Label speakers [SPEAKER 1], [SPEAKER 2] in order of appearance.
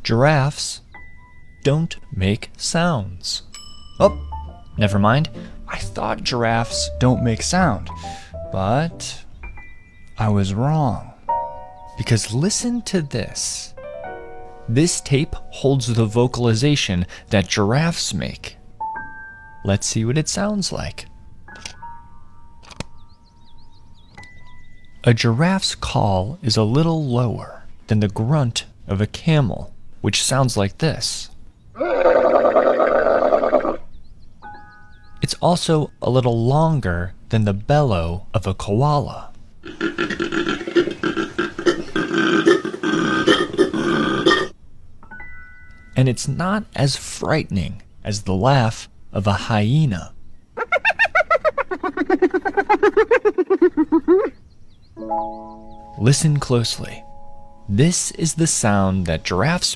[SPEAKER 1] Giraffes don't make sounds. Oh, never mind.
[SPEAKER 2] I thought giraffes don't make sound, but I was wrong.
[SPEAKER 1] Because listen to this. This tape holds the vocalization that giraffes make. Let's see what it sounds like. A giraffe's call is a little lower than the grunt of a camel, which sounds like this. It's also a little longer than the bellow of a koala. And it's not as frightening as the laugh of a hyena. Listen closely. This is the sound that giraffes